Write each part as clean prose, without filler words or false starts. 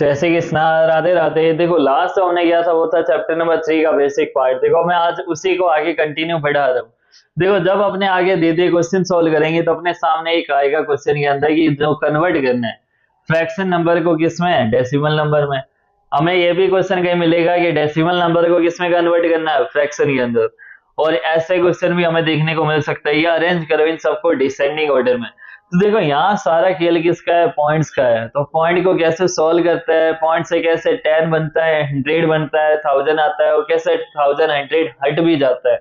जैसे कि राधे राधे। देखो लास्ट जो हमने किया था वो था चैप्टर नंबर 3 का बेसिक पार्ट। देखो मैं आज उसी को आगे कंटिन्यू बढ़ा रहा हूँ। देखो जब अपने आगे दे दे क्वेश्चन सोल्व करेंगे तो अपने सामने एक आएगा क्वेश्चन के अंदर कि जो कन्वर्ट करना है फ्रैक्शन नंबर को किस में, डेसिमल नंबर में। हमें ये भी क्वेश्चन कहीं मिलेगा कि डेसिमल नंबर को किस में कन्वर्ट करना है, फ्रैक्शन के अंदर। और ऐसे क्वेश्चन भी हमें देखने को मिल सकता है। ये अरेंज करो इन सबको डिसेंडिंग ऑर्डर में। तो देखो यहाँ सारा खेल किसका है, पॉइंट्स का है। तो पॉइंट को कैसे सॉल्व करता है, पॉइंट से कैसे 10 बनता है, 100 बनता है, 1000 आता है, और कैसे 1000 100 हट भी जाता है,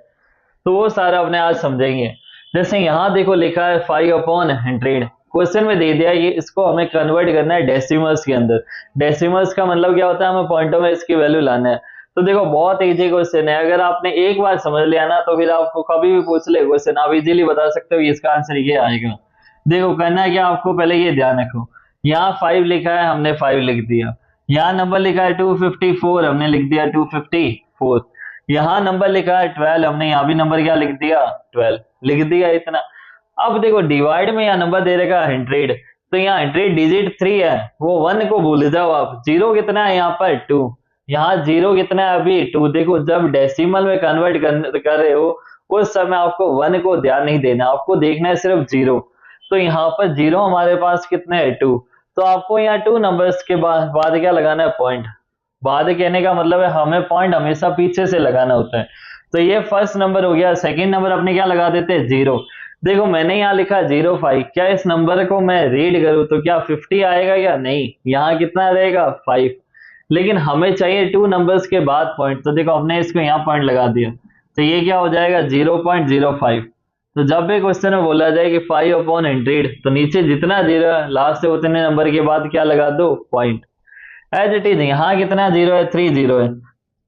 तो वो सारा अपने आज समझेंगे। जैसे यहाँ देखो लिखा है 5/100। क्वेश्चन में दे दिया कि इसको हमें कन्वर्ट करना है डेसिमल्स के अंदर। डेसिमल्स का मतलब क्या होता है, हमें पॉइंटों में इसकी वैल्यू लाना है। तो देखो बहुत इजी क्वेश्चन है। अगर आपने एक बार समझ लिया ना तो फिर आपको कभी भी पूछ ले क्वेश्चन आप इजीली बता सकते हो कि इसका आंसर ये आएगा। देखो करना है क्या आपको, पहले ये ध्यान रखो। यहाँ 5 लिखा है, हमने 5 लिख दिया। यहाँ नंबर लिखा है 254, हमने लिख दिया 254। यहाँ नंबर लिखा है 12, हमने यहाँ भी नंबर क्या लिख दिया, 12 लिख दिया इतना। अब देखो डिवाइड में यहाँ नंबर दे रखा 100, तो यहाँ 100 डिजिट 3 है, वो 1 को भूल जाओ आप। जीरो कितना है यहाँ पर, 2। यहाँ जीरो कितना है अभी, 2। देखो जब डेसिमल में कन्वर्ट कर रहे हो उस समय आपको 1 को ध्यान नहीं देना, आपको देखना है सिर्फ जीरो। तो यहाँ पर जीरो हमारे पास कितने है, 2। तो आपको यहाँ 2 नंबर्स के बाद क्या लगाना है, पॉइंट। बाद कहने का मतलब है हमें पॉइंट हमेशा पीछे से लगाना होता है। तो ये फर्स्ट नंबर हो गया। सेकंड नंबर अपने क्या लगा देते हैं, 0। देखो मैंने यहाँ लिखा 05, क्या इस नंबर को मैं रीड करूं तो क्या 50 आएगा या नहीं, यहाँ कितना रहेगा 5। लेकिन हमें चाहिए 2 नंबर्स के बाद पॉइंट, तो देखो हमने इसको यहाँ पॉइंट लगा दिया। तो ये क्या हो जाएगा 0.05। तो जब भी क्वेश्चन में बोला जाए कि 5/100, तो नीचे जितना जीरो है लास्ट से उतने नंबर के बाद क्या लगा दो, पॉइंट। एज इट इज यहाँ कितना जीरो है, 3 जीरो है।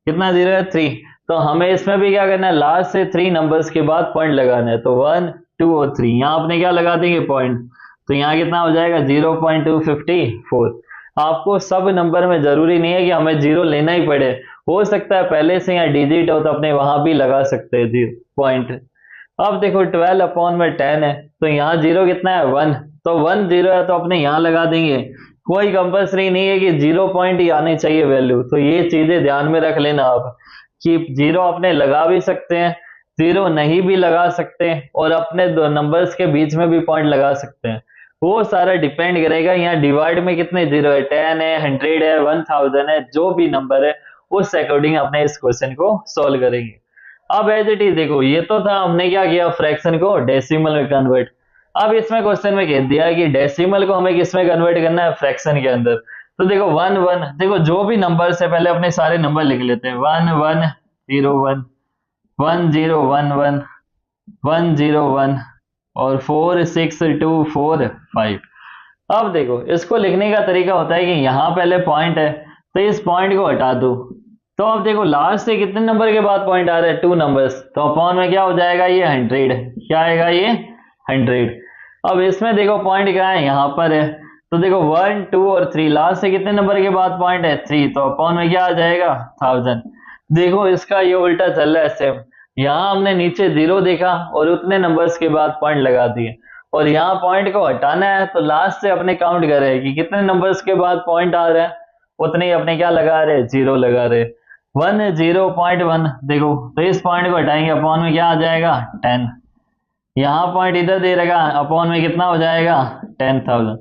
कितना जीरो है, 3। तो हमें इसमें भी क्या करना है, लास्ट से 3 नंबर्स के बाद पॉइंट लगाना है। तो 1 2 और 3 यहाँ आपने क्या लगा देंगे, पॉइंट। तो यहाँ कितना हो जाएगा 0.254। आपको सब नंबर में जरूरी नहीं है कि हमें जीरो लेना ही पड़े, हो सकता है पहले से यहाँ डिजिट हो तो अपने वहां भी लगा सकते हैं जीरो पॉइंट। अब देखो 12/10 है, तो यहाँ जीरो कितना है, 1। तो 1 जीरो है तो अपने यहाँ लगा देंगे। कोई कंपल्सरी नहीं है कि 0 पॉइंट ही आनी चाहिए वैल्यू। तो ये चीजें ध्यान में रख लेना आप कि जीरो अपने लगा भी सकते हैं, जीरो नहीं भी लगा सकते हैं, और अपने दो नंबर्स के बीच में भी पॉइंट लगा सकते हैं। वो सारा डिपेंड करेगा यहाँ डिवाइड में कितने जीरो है, 10 है, 100 है, 1000 है, जो भी नंबर है उस अकॉर्डिंग अपने इस क्वेश्चन को सोल्व करेंगे। अब एज इट इज देखो ये तो था, हमने क्या किया, फ्रैक्शन को डेसिमल में कन्वर्ट। अब इसमें क्वेश्चन में कह दिया है कि डेसिमल को हमें किस में कन्वर्ट करना है, फ्रैक्शन के अंदर। तो देखो 1 1, देखो जो भी नंबर से पहले अपने सारे नंबर लिख लेते हैं। 1 1 0 1, 1 0 1 1, 1 0 1, और 4 6 2 4 5। अब देखो इसको लिखने का तरीका होता है कि यहाँ पहले पॉइंट है तो इस पॉइंट को हटा दो। तो अब देखो लास्ट से कितने नंबर के बाद पॉइंट आ रहा है, 2 नंबर्स। तो अपॉन में क्या हो जाएगा, ये 100। क्या आएगा, ये 100। अब इसमें देखो पॉइंट क्या है, यहाँ पर है। तो देखो 1 2 और 3, लास्ट से कितने नंबर के बाद पॉइंट है, 3। तो अपॉन में क्या आ जाएगा, 1000। देखो इसका ये उल्टा चल रहा है सेम। यहाँ हमने नीचे 0 देखा और उतने नंबर्स के बाद पॉइंट लगा दिए, और यहाँ पॉइंट को हटाना है तो लास्ट से अपने काउंट कर रहे हैं कि कितने नंबर्स के बाद पॉइंट आ रहे हैं, उतने ही अपने क्या लगा रहे हैं, 0 लगा रहे। 1 0.1, देखो तो इस पॉइंट को हटाएंगे, अपॉन में क्या आ जाएगा, 10। यहाँ पॉइंट इधर दे रहेगा, अपॉन में कितना हो जाएगा, 10,000।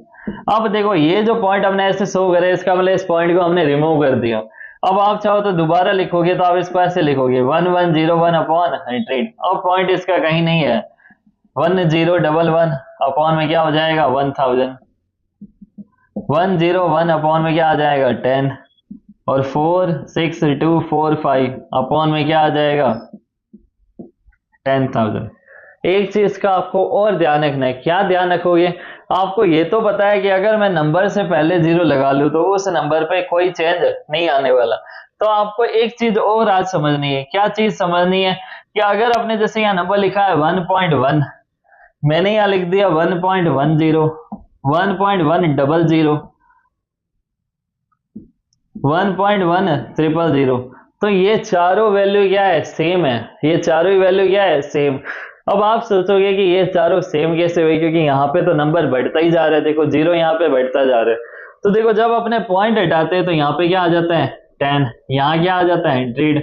अब देखो ये जो पॉइंट हमने ऐसे शो करे, इसका मतलब इस पॉइंट को हमने रिमूव कर दिया। अब आप चाहो तो दोबारा लिखोगे तो आप इसको ऐसे लिखोगे 1 1 0 1 अपॉन 100। अब पॉइंट इसका कहीं नहीं है, 1 0 1 1 अपॉन में क्या हो जाएगा, 1000। 1 0 1 अपॉन में क्या आ जाएगा, 10, और 4 6 2 4 5 अपॉन में क्या आ जाएगा, 10,000। एक चीज का आपको और ध्यान रखना है, क्या ध्यान रखोगे, आपको ये तो पता है कि अगर मैं नंबर से पहले 0 लगा लूं तो उस नंबर पे कोई चेंज नहीं आने वाला। तो आपको एक चीज और आज समझनी है। क्या चीज समझनी है, कि अगर आपने जैसे यहाँ नंबर लिखा है 1.1, मैंने यहाँ लिख दिया 1.10, 1.100, 1.1000, तो ये चारों वैल्यू क्या है, सेम है। ये चारों वैल्यू क्या है, सेम। अब आप सोचोगे कि ये चारों सेम कैसे हुए, क्योंकि यहाँ पे तो नंबर बढ़ता ही जा रहा है। देखो 0 यहाँ पे बढ़ता जा रहा है, तो देखो जब अपने पॉइंट हटाते हैं तो यहाँ पे क्या आ जाता है 10, यहाँ क्या आ जाता है 100,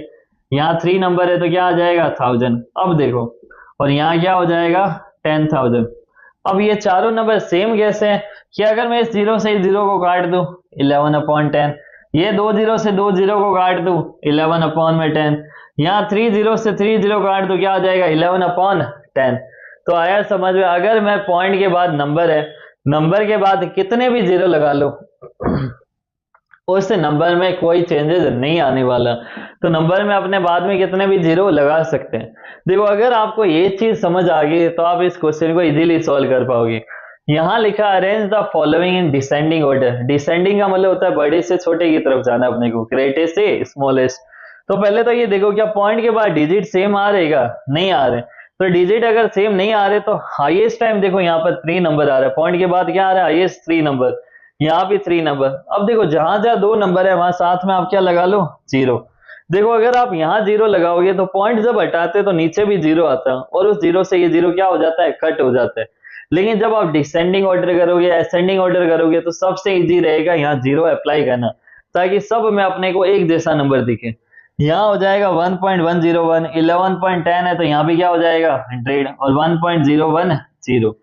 यहाँ 3 नंबर है तो क्या आ जाएगा 1000। अब देखो और यहाँ क्या हो जाएगा 10,000। अब ये चारों नंबर सेम कैसे हैं कि अगर मैं इस जीरो से इस जीरो को काट दूं 11/10, ये 2 जीरो से 2 जीरो को काट दूं 11/10, यहाँ 3 जीरो से 3 जीरो काट दूं क्या आ जाएगा 11/10। तो आया समझ में? अगर मैं पॉइंट के बाद नंबर है, नंबर के बाद कितने भी जीरो लगा लो उस नंबर में कोई चेंजेस नहीं आने वाला। तो नंबर में अपने बाद में कितने भी जीरो लगा सकते हैं। देखो अगर आपको ये चीज समझ आ गई तो आप इस क्वेश्चन को इजीली सॉल्व कर पाओगे। यहाँ लिखा arrange the following in descending order. Descending का मतलब होता है बड़े से छोटे की तरफ जाना अपने को, ग्रेटेस्ट से स्मॉलेस्ट। तो पहले तो ये देखो क्या पॉइंट के बाद डिजिट सेम आ रहेगा, नहीं आ रहे। तो डिजिट अगर सेम नहीं आ रहे तो हाईएस्ट टाइम देखो यहाँ पर 3 नंबर आ रहा है, पॉइंट के बाद क्या आ रहा है हाईएस्ट 3 नंबर, यहाँ भी 3 नंबर। अब देखो जहां जहां 2 नंबर है वहां साथ में आप क्या लगा लो जीरो। देखो अगर आप यहाँ जीरो लगाओगे तो पॉइंट जब हटाते तो नीचे भी जीरो आता है और उस जीरो से ये जीरो क्या हो जाता है कट हो जाता है। लेकिन जब आप डिसेंडिंग ऑर्डर करोगे असेंडिंग ऑर्डर करोगे तो सबसे इजी रहेगा यहाँ जीरो अप्लाई करना, ताकि सब में अपने को एक जैसा नंबर दिखे। यहाँ हो जाएगा 1.101, 11.10 है तो यहाँ भी क्या हो जाएगा 100 और 1.010।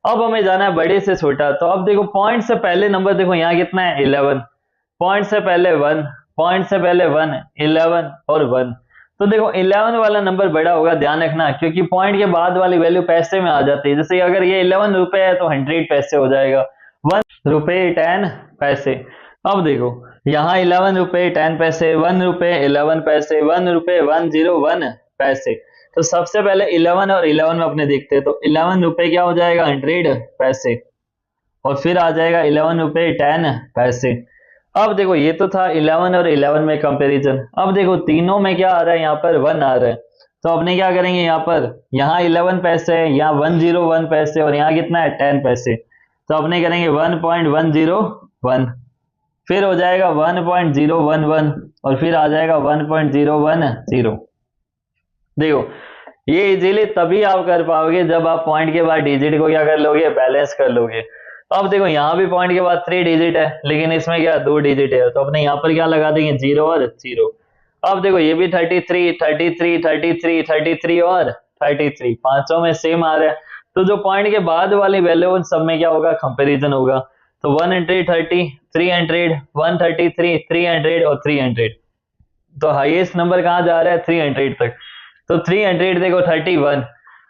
अब हमें जाना है बड़े से छोटा। तो अब देखो पॉइंट से पहले नंबर देखो यहाँ कितना है 11, पॉइंट से पहले 1, पॉइंट से पहले 1, 11 और 1। तो देखो 11 वाला नंबर बड़ा होगा, ध्यान रखना, क्योंकि पॉइंट के बाद वाली वैल्यू पैसे में आ जाती है। जैसे अगर ये 11 रुपए है तो 100 पैसे हो जाएगा, 1 रुपए 10 पैसे। अब देखो यहाँ 11 रुपए 10 पैसे, 1 रुपए 11 पैसे, 1 रुपए 101 पैसे। तो सबसे पहले 11 और 11 में अपने देखते हैं तो 11 रुपए क्या हो जाएगा 100 पैसे और फिर आ जाएगा 11 रुपए 10 पैसे। अब देखो ये तो था 11 और 11 में कंपैरिजन। अब देखो तीनों में क्या आ रहा है, यहाँ पर 1 आ रहा है। तो अपने क्या करेंगे यहाँ पर, यहाँ 11 पैसे, यहाँ 101 पैसे और यहाँ कितना है 10 पैसे। तो अपने करेंगे 1.101, फिर हो जाएगा 1.011 और फिर आ जाएगा 1.010। देखो ये इजीली तभी आप कर पाओगे जब आप पॉइंट के बाद डिजिट को क्या कर लोगे, बैलेंस कर लोगे। अब देखो यहाँ भी पॉइंट के बाद 3 डिजिट है लेकिन इसमें क्या 2 डिजिट है, तो अपने यहाँ पर क्या लगा देंगे 0 और 0। अब देखो ये भी 33, 33, 33, 33 और 33, पांचों में सेम आ रहा है। तो जो पॉइंट के बाद वाली वैल्यू उन सब में क्या होगा कंपेरिजन होगा। तो 130, 300, 133, 300 और 300। तो हाईएस्ट नंबर कहाँ जा रहा है 300 तक। तो 300 देखो 31,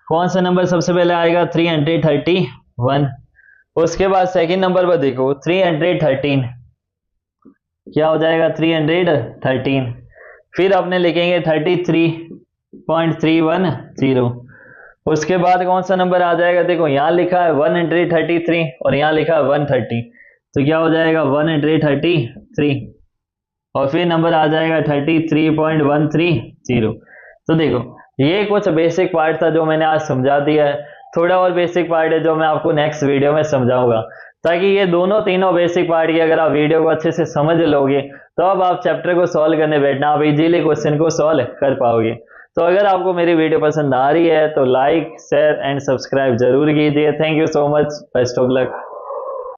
कौन सा नंबर सबसे पहले आएगा 331। उसके बाद सेकंड नंबर पर देखो 313, क्या हो जाएगा 313। फिर अपने लिखेंगे 33.310। उसके बाद कौन सा नंबर आ जाएगा, देखो यहाँ लिखा है 133 और यहाँ लिखा है 130, तो क्या हो जाएगा 133 और फिर नंबर आ जाएगा 33.130। तो देखो ये कुछ बेसिक पार्ट था जो मैंने आज समझा दिया है। थोड़ा और बेसिक पार्ट है जो मैं आपको नेक्स्ट वीडियो में समझाऊंगा, ताकि ये दोनों तीनों बेसिक पार्ट की अगर आप वीडियो को अच्छे से समझ लोगे तो अब आप चैप्टर को सॉल्व करने बैठना, आप इजीली क्वेश्चन को सॉल्व कर पाओगे। तो अगर आपको मेरी वीडियो पसंद आ रही है तो लाइक शेयर एंड सब्सक्राइब जरूर कीजिए। Thank you so much, best of luck.